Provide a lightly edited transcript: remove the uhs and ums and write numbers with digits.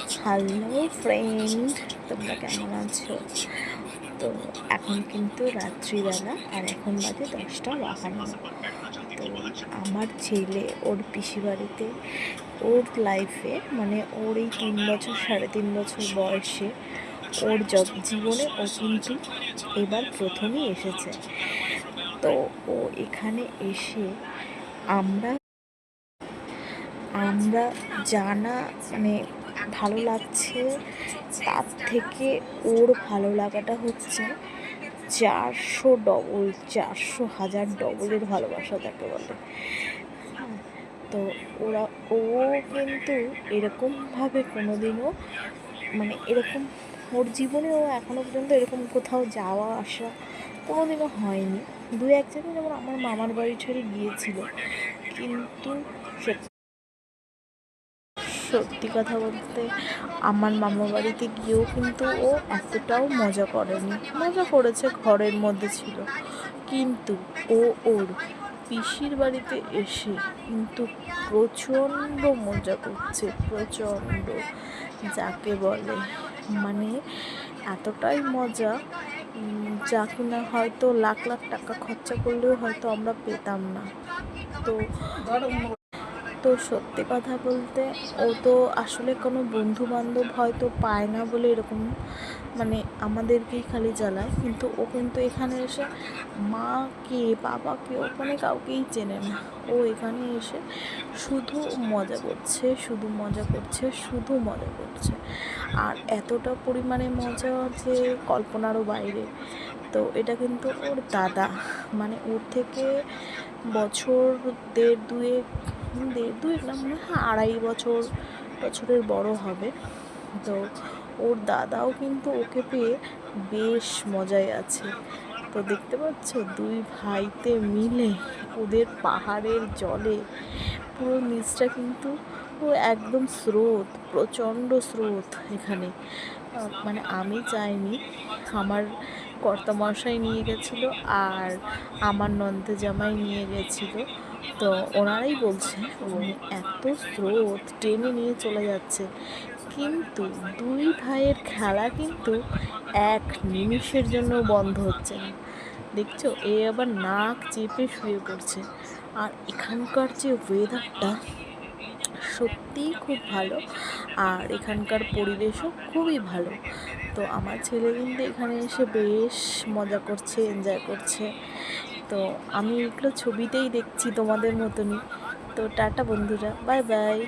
Hello friend, তোমরা কেমন আছো? তো এখন কিন্তু রাত্রিবেলা, আর এখন বাজে 10টা 52। তো আমার ছেলে ওর পিসি বাড়িতে, ওর লাইফে মানে ওর এই 3 বছর 3.5 বছর বয়সে ওর জীবনে ও কিন্তু এবার প্রথমই এসেছে। তো ও এখানে এসে আমরা আমরা জানা মানে ভালো লাগছে, তার থেকে ওর ভালো লাগাটা হচ্ছে 400 ডবল, 400,000 ডবলের ভালোবাসা যাকে বলে। হ্যাঁ, তো ও কিন্তু এরকমভাবে কোনোদিনও মানে এরকম ওর জীবনে ও এখনও পর্যন্ত এরকম কোথাও যাওয়া আসা কোনোদিনও হয়নি। দু এক জায়গায় যেমন আমার মামার বাড়ি ছেড়ে গিয়েছিল, কিন্তু সত্যি কথা বলতে আমার মামা বাড়িতে গিয়েও কিন্তু ও এতটাও মজা করেনি। মজা করেছে, ঘরের মধ্যে ছিল, কিন্তু ওর পিসির বাড়িতে এসে কিন্তু প্রচণ্ড মজা করছে, প্রচণ্ড যাকে বলে মানে এতটাই মজা যা কিনা হয়তো লাখ লাখ টাকা খরচা করলেও হয়তো আমরা পেতাম না। তো তো সত্যি কথা বলতে ও তো আসলে কোনো বন্ধু বান্ধব হয়তো পায় না বলে এরকম মানে আমাদেরকেই খালি জ্বালায়, কিন্তু ও কিন্তু এখানে এসে মাকে বাবাকে ওখানে কাউকেই চেনে না। ও এখানে এসে শুধু মজা করছে, শুধু মজা করছে, শুধু মজা করছে, আর এতটা পরিমাণে মজা যে কল্পনারও বাইরে। তো এটা কিন্তু ওর দাদা, মানে ওর থেকে বছর দেড় দুয়েক না, মনে হয় 2.5 বছরের বড় হবে। তো ওর দাদাও কিন্তু ওকে পেয়ে বেশ মজায় আছে। তো দেখতে পাচ্ছ, দুই ভাইতে মিলে ওদের পাহাড়ের জলে পুরো নিচটা কিন্তু একদম স্রোত, প্রচণ্ড স্রোত এখানে। মানে আমি যাইনি, আমার কর্তামশাই নিয়ে গেছিলো আর আমার নন্দে জামাই নিয়ে গেছিলো। তো ওনারাই বলছে এত স্রোত টেনে নিয়ে চলে যাচ্ছে, কিন্তু দুই ভাইয়ের খেলা কিন্তু এক নিমিষের জন্য বন্ধ হচ্ছে না। দেখছো, এ আবার নাক চেপে শুয়ে পড়ছে। আর এখানকার যে ওয়েদারটা সত্যিই খুব ভালো, আর এখানকার পরিবেশও খুবই ভালো। তো আমার ছেলে কিন্তু এখানে এসে বেশ মজা করছে, এনজয় করছে। তো আমি এগুলো ছবিতেই দেখছি তোমাদের মতনই। তো টাটা বন্ধুরা, বাই বাই।